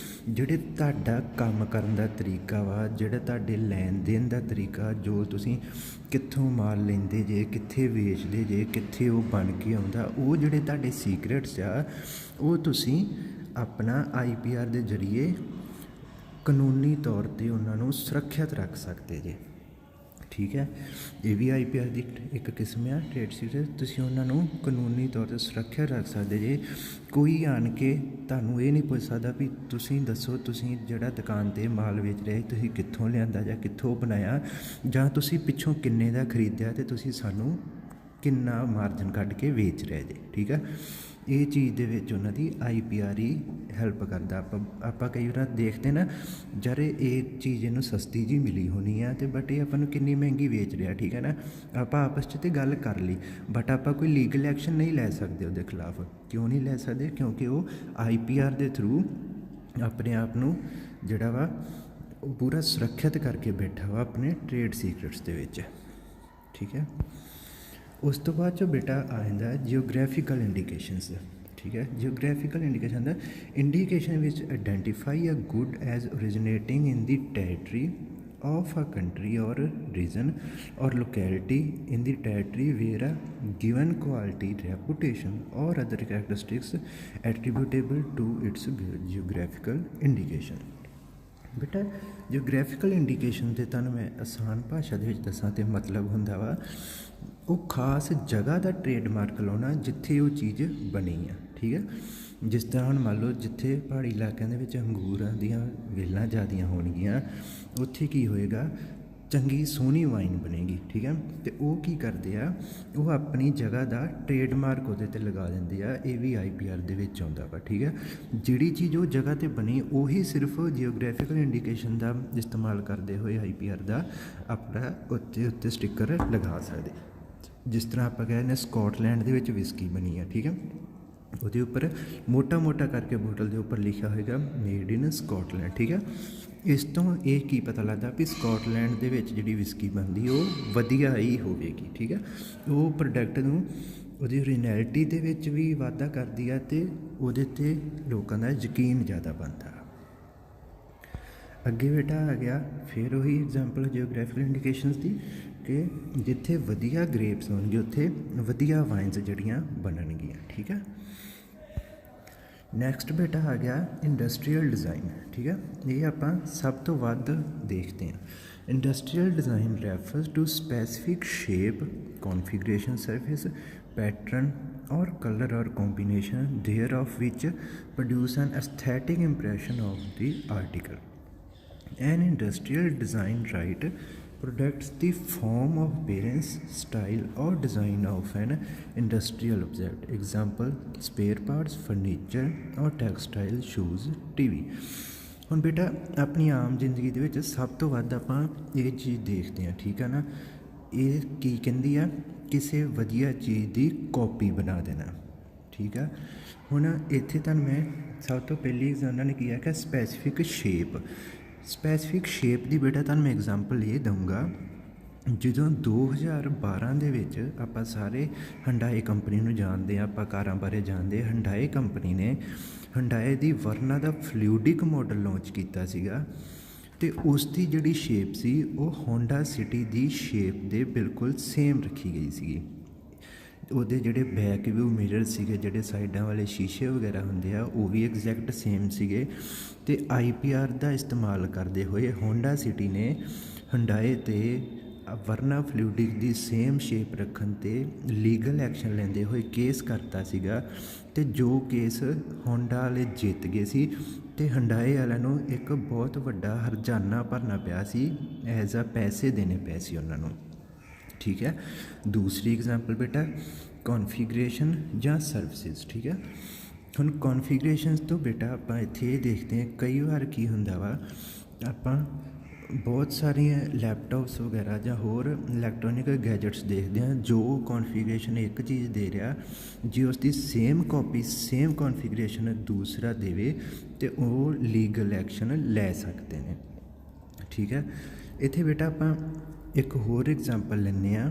ਜਿਹੜੇ ਤੁਹਾਡਾ ਕੰਮ ਕਰਨ ਦਾ ਤਰੀਕਾ ਵਾ, ਜਿਹੜਾ ਤੁਹਾਡੇ ਲੈਣ ਦੇਣ ਦਾ ਤਰੀਕਾ, ਜੋ ਤੁਸੀਂ ਕਿੱਥੋਂ ਮਾਲ ਲੈਂਦੇ ਜੇ, ਕਿੱਥੇ ਵੇਚਦੇ ਜੇ, ਕਿੱਥੇ ਉਹ ਬਣ ਕੇ ਆਉਂਦਾ, ਉਹ ਜਿਹੜੇ ਤੁਹਾਡੇ ਸੀਕ੍ਰੇਟਸ ਆ ਉਹ ਤੁਸੀਂ ਆਪਣਾ IPR ਦੇ ਜ਼ਰੀਏ ਕਾਨੂੰਨੀ ਤੌਰ 'ਤੇ ਉਹਨਾਂ ਨੂੰ ਸੁਰੱਖਿਅਤ ਰੱਖ ਸਕਦੇ ਜੇ। ठीक है, ये भी IPR की एक किस्म है ट्रेड सीक्रेट। तुसीं उन्होंने कानूनी तौर पर सुरक्षा रख सकते जे, कोई आन के तुहानूं ये नहीं पुछ सकदा भी तुसीं दसो तुसीं जिहड़ा दुकान ते माल वेच रहे तुसीं कित्थों लिआंदा जां कित्थों बनाया जां तुसीं पिछों किन्ने दा खरीदिया ते तुसीं सानूं किन्ना मार्जन कढ के वेच रहे जे। ठीक है, ये चीज़ दे विच उन्हां दी IPR ही हैल्प करदा। आपां कई बार देखते ना यार ये चीज़ इनू सस्ती जी मिली होनी है तो बट ये आपां नूं किन्नी महंगी वेच रहा। ठीक है ना, आपां आपस च ते गल कर ली बट आपां कोई लीगल एक्शन नहीं लै सकदे उहदे खिलाफ। क्यों नहीं लै सकदे? क्योंकि वो IPR दे थ्रू अपने आप नूं जिहड़ा वा पूरा सुरक्षित करके बैठा वा अपने ट्रेड सीक्रेट्स दे विच। ठीक है, उस तो बाद जो बेटा आ जाता जियोग्राफिकल इंडिकेशनस। ठीक है, geographical indication the indication which identify a good as originating in the territory of a country or region or locality in the territory where a given quality reputation or other characteristics attributable to its geographical indication. बेटा geographical indication ते तुहानूं मैं आसान भाषा दे विच दसां ते मतलब हुंदा वा वो खास जगह का ट्रेडमार्क लाना जिथे वो चीज़ बनी है। ठीक है, जिस तरह हम मान लो जिथे पहाड़ी इलाकों के अंगूरां दियां वेलां ज़्यादा होणगियां उत्थे की होएगा चंगी सोहनी वाइन बनेगी। ठीक है, तो वो की करते हैं वो अपनी जगह का ट्रेडमार्क वो लगा देंगे आ, ये भी IPR दे विच आउंदा वा। ठीक है, जिहड़ी चीज़ वो जगह पर बनी उही सिर्फ जियोग्राफिकल इंडिकेशन का इस्तेमाल करते हुए IPR का अपना उत्ते स्टिकर लगा सकते। जिस तरह आप कहते हैं स्कॉटलैंड दे विच विस्की बनी है। ठीक है, उसके उपर मोटा मोटा करके बोतल के उपर लिखा होगा मेड इन स्कॉटलैंड। ठीक है, इस तो ये की पता लगता भी स्कॉटलैंड दे विच जिहड़ी विस्की बनती वो वधिया ही होगी। ठीक है, वो प्रोडक्ट नूं उहदी ओरिजिनैलिटी दे विच भी वाधा करदी है ते उहदे ते लोकां दा यकीन ज़्यादा बनता। अगे बेटा आ गया फिर वही एग्जाम्पल जियोग्राफिकल इंडिकेशनस की कि जिथे वधिया ग्रेप्स होणगे उत्थे वधिया वाइन्स जड़ियाँ बननगियां। ठीक है, नैक्सट बेटा आ गया इंडस्ट्रीयल डिज़ाइन। ठीक है, ये आपां सब तो वध देखते हैं। Industrial design refers to specific shape configuration surface pattern और कलर और combination thereof which produce an aesthetic impression of the article. An industrial design right protects the form of appearance, style or design of an industrial object. Example, spare parts, furniture or textile, shoes, TV. ਹੁਣ बेटा अपनी आम जिंदगी ਦੇ ਵਿੱਚ ਸਭ ਤੋਂ ਵੱਧ ਆਪਾਂ ਇਹ ਚੀਜ਼ ਦੇਖਦੇ ਹਾਂ। ਠੀਕ ਹੈ ਨਾ, ਇਹ ਕੀ ਕਹਿੰਦੀ ਆ ਕਿਸੇ ਵਧੀਆ ਚੀਜ਼ ਦੀ ਕਾਪੀ ਬਣਾ ਦੇਣਾ। ठीक है, ਹੁਣ ਇੱਥੇ ਤੁਹਾਨੂੰ ਮੈਂ ਸਭ ਤੋਂ ਪਹਿਲੀ ਉਹਨਾਂ ਨੇ ਕੀ ਹੈ ਕਿ ਸਪੈਸੀਫਿਕ ਸ਼ੇਪ स्पैसीफिक शेप की बेटा तुहानूं मैं एग्जाम्पल ये दूँगा ਜਦੋਂ 2012 ਦੇ ਵਿੱਚ ਆਪਾਂ ਸਾਰੇ ਹੰਡਾਏ ਕੰਪਨੀ ਨੂੰ ਜਾਣਦੇ ਹਾਂ, ਆਪਾਂ ਕਾਰਾਂ ਬਾਰੇ ਜਾਣਦੇ। ਹੰਡਾਏ ਕੰਪਨੀ ਨੇ ਹੰਡਾਏ ਦੀ ਵਰਨਾ ਦਾ ਫਲੂਇਡਿਕ ਮਾਡਲ ਲਾਂਚ ਕੀਤਾ ਸੀਗਾ ਤੇ ਉਸ ਦੀ ਜਿਹੜੀ ਸ਼ੇਪ ਸੀ ਉਹ ਹੋਂਡਾ ਸਿਟੀ ਦੀ ਸ਼ੇਪ ਦੇ ਬਿਲਕੁਲ ਸੇਮ ਰੱਖੀ ਗਈ ਸੀਗੀ। ਉਹਦੇ ਜਿਹੜੇ ਬੈਕ ਵਿਊ ਮਿਰਰ ਸੀਗੇ, ਜਿਹੜੇ ਸਾਈਡਾਂ ਵਾਲੇ ਸ਼ੀਸ਼ੇ ਵਗੈਰਾ ਹੁੰਦੇ ਆ, ਉਹ ਵੀ ਐਗਜ਼ੈਕਟ ਸੇਮ ਸੀਗੇ। ਤੇ IPR ਦਾ ਇਸਤੇਮਾਲ ਕਰਦੇ ਹੋਏ ਹੋਂਡਾ ਸਿਟੀ ਨੇ ਹੰਡਾਏ ਤੇ ਵਰਨਾ ਫਲੂਇਡਿਕ ਦੀ ਸੇਮ ਸ਼ੇਪ ਰੱਖਣ ਤੇ ਲੀਗਲ ਐਕਸ਼ਨ ਲੈਂਦੇ ਹੋਏ ਕੇਸ ਕਰਤਾ ਸੀਗਾ ਤੇ ਜੋ ਕੇਸ ਹੋਂਡਾ ਵਾਲੇ ਜਿੱਤ ਗਏ ਸੀ ਤੇ ਹੰਡਾਏ ਵਾਲਿਆਂ ਨੂੰ ਇੱਕ ਬਹੁਤ ਵੱਡਾ ਹਰਜਾਨਾ ਭਰਨਾ ਪਿਆ ਸੀ, ਐਜ਼ ਆ ਪੈਸੇ ਦੇਣੇ ਪਏ ਸੀ ਉਹਨਾਂ ਨੂੰ। ठीक है, दूसरी एग्जाम्पल बेटा कॉन्फिगरेशन या सर्विसेज। ठीक है, हुण कॉन्फिगरेशन तो बेटा आप इत्थे देखते हैं कई बार की हुंदा वा आपां बहुत सारिया लैपटॉप्स वगैरह या होर इलैक्ट्रॉनिक गैजेट्स देखते हैं जो कॉन्फिगरेशन एक चीज़ दे रहा, जे उसकी सेम कॉपी सेम कॉन्फिगरेशन दूसरा देवे तो वो लीगल एक्शन लै सकते हैं। ठीक है, इत्थे बेटा आपां एक होर एग्जाम्पल लैने आ।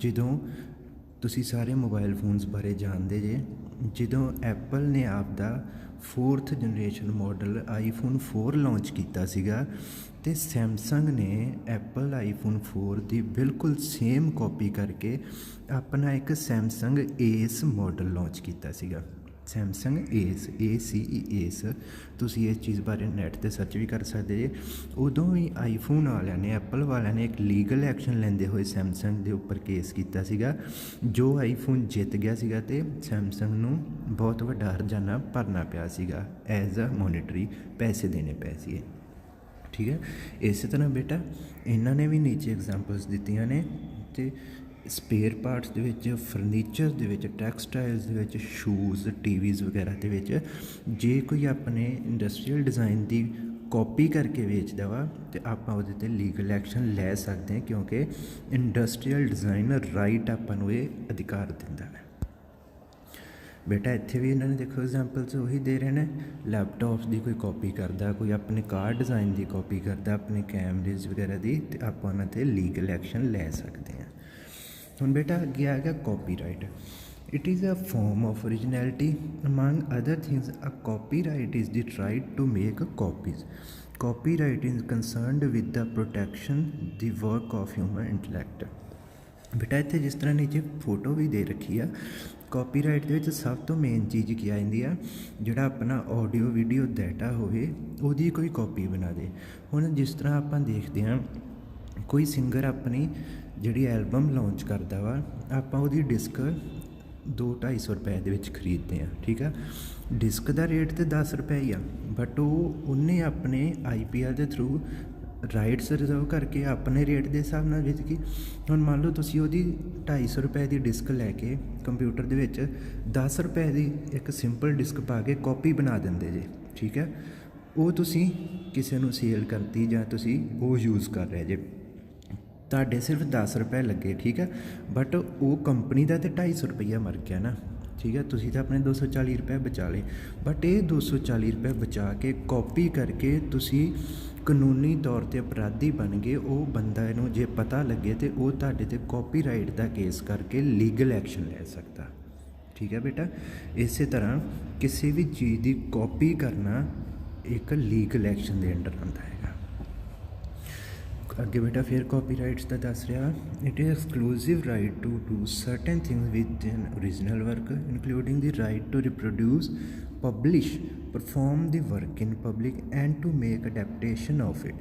जदों तुसी सारे मोबाइल फोन्स बारे जानते जे, जदों एप्पल ने आपदा 4th generation model iPhone 4 launch किया सीगा ते सैमसंग ने एप्पल iPhone 4 की बिल्कुल सेम कॉपी करके अपना एक सैमसंग एस मॉडल लॉन्च किया सीगा। सैमसंग एस ACE तुसी इस चीज़ बारे नैट ते सर्च भी कर सकते जे। उदों ही आईफोन वालियां ने एप्पल वालियां ने एक लीगल एक्शन लैंदे हुए सैमसंग के उपर केस किया सीगा, जो आईफोन जित गया सीगा ते सैमसंग नूं बहुत वड्डा हरजाना भरना पिया सीगा, एज अ मॉनिटरी पैसे देने पए सीगे। ठीक है, इस तरह बेटा इन्हों ने भी नीचे एग्जाम्पल्स दित्तियां ने ते स्पेयर पार्ट्स दे विच, फर्नीचर दे विच, टैक्सटाइल्स दे विच, शूज़ टीवीज़ वगैरह दे विच जे कोई अपने इंडस्ट्रीयल डिज़ाइन की कॉपी करके बेचदा वा तो आपां उहदे ते लीगल एक्शन लै सकते हैं, क्योंकि इंडस्ट्रीयल डिज़ाइन राइट आपां नूं इह अधिकार दिंदा है। बेटा इत्थे भी इन्होंने देखो एग्जाम्पल्स उही दे रहे हैं, लैपटॉप्स की कोई कॉपी करता, कोई अपने कार डिज़ाइन की कॉपी करता अपने कैमरेज वगैरह की, तो आप उन्हां ते लीगल एक्शन लै सकते हैं। हुण बेटा अगे आ गया copyright. It is a form of originality among other things. A copyright is the right to make copies. Copyright is concerned with the protection the work of human intellect. बेटा इत्थे जिस तरह नीचे फोटो भी दे रखी है, कॉपीराइट दे विच सब तो मेन चीज़ की आती है, जोड़ा अपना ऑडियो वीडियो डाटा होवे उहदी कोई कॉपी बना दे। हुण जिस तरह आप देखते हैं कोई सिंगर अपनी जिहड़ी एल्बम लॉन्च करता वा, आप उहदी डिस्क 200-250 रुपए दे विच खरीदते हैं। ठीक है, डिस्क का रेट तो 10 रुपए ही आ, बट उन्हें अपने IPR के थ्रू राइट्स रिजर्व करके अपने रेट के हिसाब नाल बेचगी। हुण मान लो तुसीं उहदी 250 रुपए की डिस्क लैके कंप्यूटर दे विच 10 रुपए की एक सिंपल डिस्क पा के कॉपी बना देंदे जे। ठीक है, वो तुसीं किसी नूं सेल करती जां तुसीं वो यूज़ कर रहे जे, तुहाडे सिर्फ 10 रुपए लगे। ठीक है, बट वो कंपनी का तो 250 रुपया मर गया ना। ठीक है, तुसीं तो अपने 240 रुपए बचा ले, बट ये 240 रुपए बचा के कॉपी करके तुसीं कानूनी तौर पर अपराधी बन गए। वो बंदा नूं जे पता लगे तो वो तुहाडे ते कॉपीराइट का केस करके लीगल एक्शन ले सकता। ठीक है बेटा, इस तरह किसी भी चीज़ की कॉपी करना एक लीगल एक्शन के अंडर आता है। अगे बेटा फिर कॉपीराइट्स का दस रहा, it is exclusive right to do certain things with an original work including the right to reproduce, publish, perform the work in public and to make adaptation of it.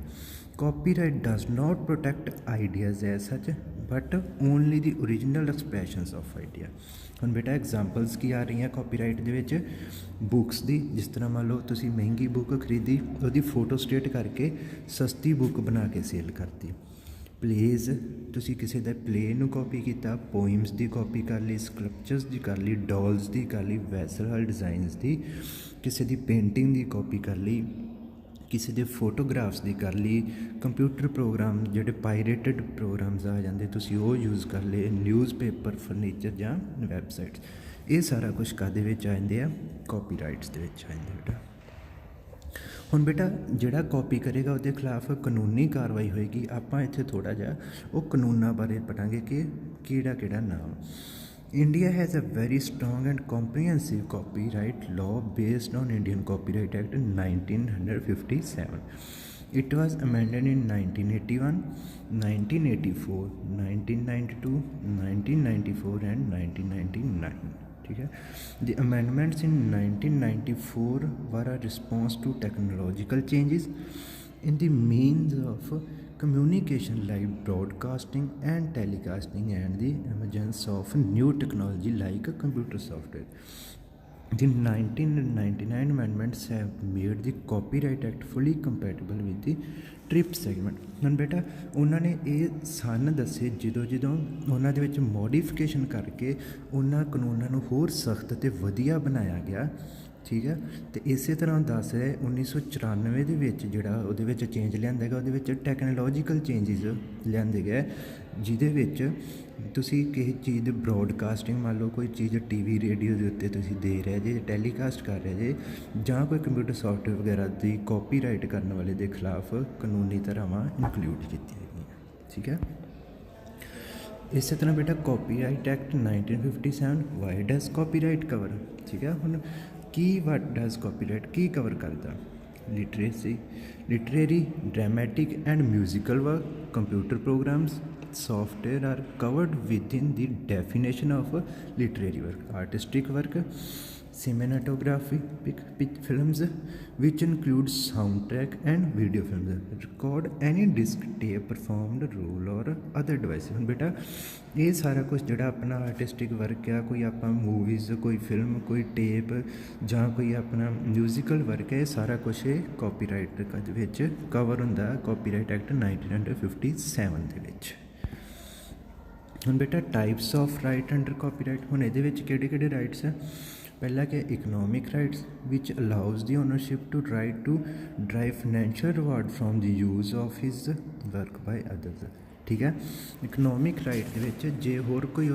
Copyright does not protect ideas as such but only the original expressions of idea. हुण बेटा examples की आ रही हैं copyright दे विच, books दी, जिस तरह मान लो तुसी महंगी बुक खरीदी, उहदी फोटो स्टेट करके सस्ती बुक बना के सेल करती। प्लेज़, तुसी किसी दा प्ले नूं कॉपी किया, पोइम्स की कॉपी कर ली, स्कल्पचर्स की कर ली, डॉल्स की कर ली, वैसरल डिज़ाइनस की, किसी की पेंटिंग की कॉपी कर ली, किसी के फोटोग्राफ्स की कर ली, कंप्यूटर प्रोग्राम जोड़े पायरेटेड प्रोग्राम्स आ जाते तुसी वो यूज़ कर ले, न्यूज़पेपर, फर्नीचर या वैबसाइट्स, ये सारा कुछ काहदे विच आ जांदे आ, कॉपीराइट्स दे विच आ जांदे बेटा। हुण बेटा जिहड़ा कॉपी करेगा उसके खिलाफ कानूनी कार्रवाई होएगी। आपां इत्थे थोड़ा जिहा वो कानूनां बारे पढ़ांगे कि किहड़ा नाम। India has a very strong and comprehensive copyright law based on Indian Copyright Act 1957. It was amended in 1981, 1984, 1992, 1994 and 1999. ठीक है, the amendments in 1994 were a response to technological changes in the means of communication like broadcasting and telecasting and the emergence of new technology like computer software. The 1999 amendments have made the Copyright Act fully compatible with the trip segment. हुण बेटा उन्होंने ये सन दसे जो उन्होंने दे विच modification करके उन्होंने कानूनों नूं होर सख्त ते वधिया बनाया गया। ठीक है, तो इस तरह दस है 1994 दे विच जिहड़ा उहदे विच चेंज लिआंदा गया, उहदे विच टैक्नोलॉजिकल चेंजिज लिआंदे गए, जिहदे विच तुसी किसी चीज़ दी ब्रॉडकास्टिंग मान लो कोई चीज़ टीवी रेडियो के उत्ते तुसी दे रहे जे, टैलीकास्ट कर रहे जे, जां कोई कंप्यूटर सॉफ्टवेयर वगैरह की कॉपीराइट करने वाले के खिलाफ कानूनी धारावां इंक्लूड कीतियां गईयां। ठीक है, इस तरह बेटा copyright act 1957 why does copyright cover. ठीक है, हुण की वट डज कॉपीराइट की कवर करता, literacy, literary, dramatic and musical work, computer programs, software are covered within the definition of literary work, artistic work, cinematographic films which include soundtrack and video films, record any disc, tape, performed role or other devices। ਹੁਣ बेटा ये सारा कुछ जोड़ा अपना artistic work है, कोई आप मूवीज़, कोई फिल्म, कोई टेप ਜਾਂ कोई अपना म्यूजिकल वर्क है, सारा कुछ ये कॉपीराइट विच कवर हुंदा कॉपीराइट एक्ट 1957 ਦੇ ਵਿੱਚ। ਹੁਣ बेटा types of right under copyright, ਹੁਣ ਇਹਦੇ ਵਿੱਚ ਕਿਹੜੇ ਰਾइट्स है। पहला क्या economic rights which allows the ownership to right to drive financial reward from the use of his work by others. ठीक है, इकनॉमिक राइट दे विच जे होर कोई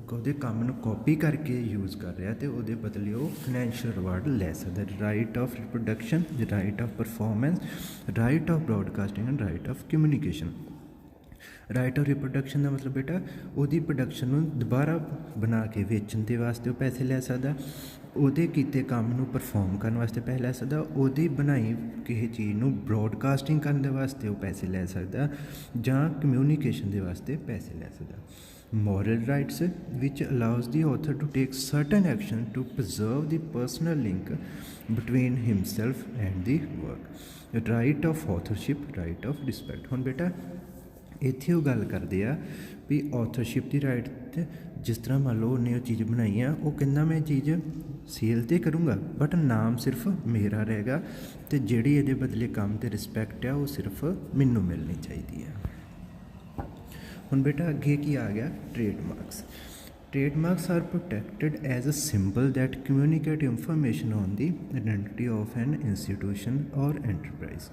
ਉਹਦੇ ਕੰਮ ਨੂੰ ਕਾਪੀ ਕਰਕੇ यूज़ कर रहा तो ਉਹਦੇ बदले वो फाइनैंशियल रिवार्ड ले सकता। Right of reproduction, right of performance, right of broadcasting and right of communication. Right of reproduction का मतलब बेटा ਉਹਦੀ प्रोडक्शन ਨੂੰ ਦੁਬਾਰਾ बना के वेचण ਦੇ वास्ते पैसे ले सकता, ਉਹਦੇ ਕੀਤੇ ਕੰਮ ਨੂੰ परफॉर्म करने वास्ते पैसे ले सकता, ਉਹਦੀ बनाई किसी चीज़ ਨੂੰ ब्रॉडकास्टिंग करने वास्ते वो पैसे ले सकता, ਜਾਂ कम्यूनीकेशन ਦੇ वास्ते पैसे ले सकता। Moral rights which allows the author to take certain action to preserve the personal link between himself and the work. Right of authorship, right of respect. हुण बेटा ਇੱਥੇ ਉਹ ਗੱਲ ਕਰਦੇ ਆ ਵੀ ਆਥਰਸ਼ਿਪ ਦੀ ਰਾਈਟ ਤੇ ਜਿਸ ਤਰ੍ਹਾਂ ਮੰਨ ਲਓ ਉਹਨੇ ਉਹ ਚੀਜ਼ ਬਣਾਈ ਆ, ਉਹ ਕਹਿੰਦਾ ਮੈਂ ਚੀਜ਼ ਸੇਲ ਤੇ ਕਰੂੰਗਾ ਬਟ ਨਾਮ ਸਿਰਫ ਮੇਰਾ ਰਹੇਗਾ ਅਤੇ ਜਿਹੜੀ ਇਹਦੇ ਬਦਲੇ ਕੰਮ ਤੇ ਰਿਸਪੈਕਟ ਆ ਉਹ ਸਿਰਫ ਮੈਨੂੰ ਮਿਲਣੀ ਚਾਹੀਦੀ ਆ। ਹੁਣ ਬੇਟਾ ਅੱਗੇ ਕੀ ਆ ਗਿਆ, ਟ੍ਰੇਡਮਾਰਕਸ। Trademarks are protected as a symbol that communicate information on the identity of an institution or enterprise.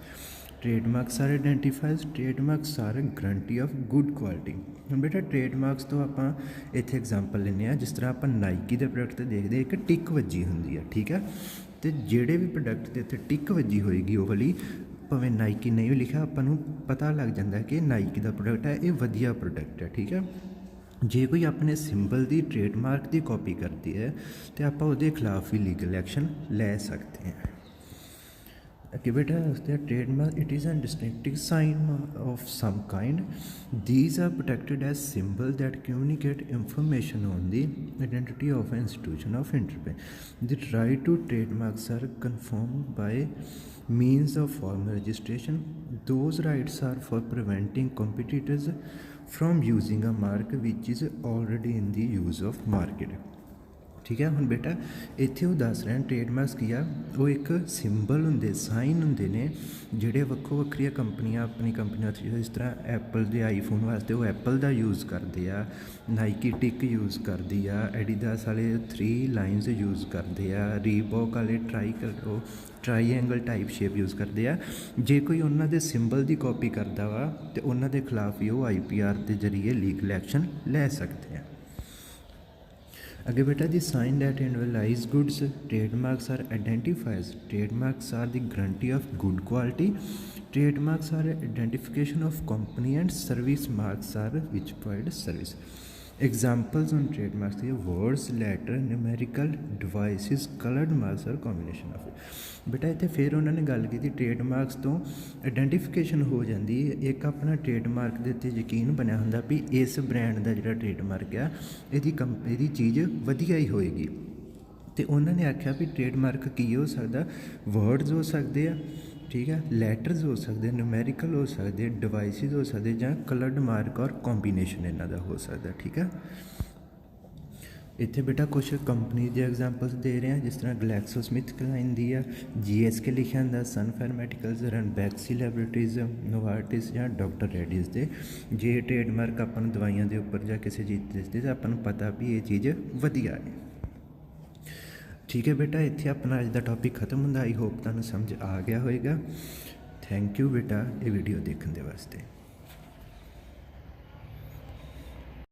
Trademarks are identifiers, trademarks are a guarantee of good quality। ਹੁਣ ਬੇਟਾ ਟ੍ਰੇਡਮਾਰਕਸ ਤੋਂ ਆਪਾਂ ਇੱਥੇ ਐਗਜ਼ਾਮਪਲ ਲੈਂਦੇ ਹਾਂ, ਜਿਸ ਤਰ੍ਹਾਂ ਆਪਾਂ ਨਾਈਕੀ ਦੇ ਪ੍ਰੋਡਕਟ 'ਤੇ ਦੇਖਦੇ ਇੱਕ ਟਿੱਕ ਵੱਜੀ ਹੁੰਦੀ ਆ। ਠੀਕ ਹੈ, ਅਤੇ ਜਿਹੜੇ ਵੀ ਪ੍ਰੋਡਕਟ ਦੇ ਉੱਤੇ ਟਿੱਕ ਵੱਜੀ ਹੋਏਗੀ ਉਹ ਵਾਲੀ ਭਾਵੇਂ ਨਾਈਕੀ ਨਹੀਂ ਵੀ ਲਿਖਿਆ, ਆਪਾਂ ਨੂੰ ਪਤਾ ਲੱਗ ਜਾਂਦਾ ਕਿ ਨਾਈਕੀ ਦਾ ਪ੍ਰੋਡਕਟ ਹੈ, ਇਹ ਵਧੀਆ ਪ੍ਰੋਡਕਟ ਹੈ। ਠੀਕ ਹੈ, ਜੇ ਕੋਈ ਆਪਣੇ ਸਿੰਬਲ ਦੀ ਟ੍ਰੇਡਮਾਰਕ ਦੀ ਕਾਪੀ ਕਰਦੀ ਹੈ ਤਾਂ ਆਪਾਂ ਉਹਦੇ ਖਿਲਾਫ ਵੀ ਲੀਗਲ ਐਕਸ਼ਨ ਲੈ ਸਕਦੇ ਹਾਂ। कि बेटा trademark, it is a distinctive sign of some kind. These are protected as symbols that communicate information on the identity of an institution of enterprise. The right to trademarks are confirmed by means of formal registration. Those rights are for preventing competitors from using a mark which is already in the use of market। ठीक है, ਹੁਣ बेटा ਇੱਥੇ ਉਹ ਦੱਸ ਰਹੇ ਟ੍ਰੇਡਮਾਰਕਸ ਕੀ ਆ, ਉਹ ਇੱਕ ਸਿੰਬਲ ਹੁੰਦੇ, ਸਾਈਨ ਹੁੰਦੇ ਨੇ ਜਿਹੜੇ ਵੱਖੋ ਵੱਖਰੀਆਂ ਕੰਪਨੀਆਂ ਆਪਣੀ ਕੰਪਨੀਆਂ ਜਿਸ ਤਰ੍ਹਾਂ ਐਪਲ ਦੇ ਆਈਫੋਨ ਵਾਸਤੇ ਉਹ ਐਪਲ ਦਾ ਯੂਜ਼ ਕਰਦੇ ਆ, ਨਾਈਕੀ ਟਿਕ ਯੂਜ਼ ਕਰਦੀ ਆ, ਐਡੀਦਾਸ ਵਾਲੇ 3 ਲਾਈਨਸ ਯੂਜ਼ ਕਰਦੇ ਆ, ਰੀਬੋਕ ਵਾਲੇ ਟਰਾਈਐਂਗਲ ਟਾਈਪ ਸ਼ੇਪ ਯੂਜ਼ ਕਰਦੇ ਆ। ਜੇ ਕੋਈ ਉਹਨਾਂ ਦੇ ਸਿੰਬਲ ਦੀ ਕਾਪੀ ਕਰਦਾ ਵਾ ਅਤੇ ਉਹਨਾਂ ਦੇ ਖਿਲਾਫ ਵੀ ਉਹ IPR ਦੇ ਜ਼ਰੀਏ ਲੀਗਲ ਐਕਸ਼ਨ ਲੈ ਸਕਦੇ ਆ। अगे बेटा the sign that individualize goods, trademarks are identifiers, trademarks are the guarantee of good quality, trademarks are identification of company and service marks are which provide service. Examples on trademarks ये words, letter, numerical devices, coloured marks or combination of. बेटा इतने फिर उन्होंने गल की trademarks तो identification हो जाती है, एक अपना ट्रेडमार्क के उत्ते यकीन बनया होंदा भी इस ब्रांड का जिहड़ा ट्रेडमार्क आ इहदी चीज़ वधिया ही होएगी। तो उन्होंने आख्या भी ट्रेडमार्क की हो सकता, वर्ड्स हो सकते हैं, ठीक है, लैटर्स हो सकते, न्यूमेरिकल हो सकते, डिवाइसिस हो सकते, ਜਾਂ कलर्ड मार्क और कॉम्बीनेशन इन्हां दा हो सकता। ठीक है, इत्थे बेटा कुछ कंपनी के एग्जाम्पल्स दे रहे हैं, जिस तरह ग्लैक्सो स्मिथ क्लाइन दी है, GSK लिखा होंदा, सन फार्मास्यूटिकल्स, रनबैक्सी लैबोरेटरीज, नोवार्टिस या डॉक्टर रेडीज दे। जे ट्रेडमार्क आपां नूं दवाइयां के उपर या किसी चीज़ दिसदे तां आपां नूं पता भी ये चीज़ वधिया है। ठीक है बेटा, इत्थे अपना अज दा टॉपिक खत्म होंदा। आई होप तुहानूं समझ आ गया होएगा। थैंक यू बेटा ये वीडियो देखने वास्ते।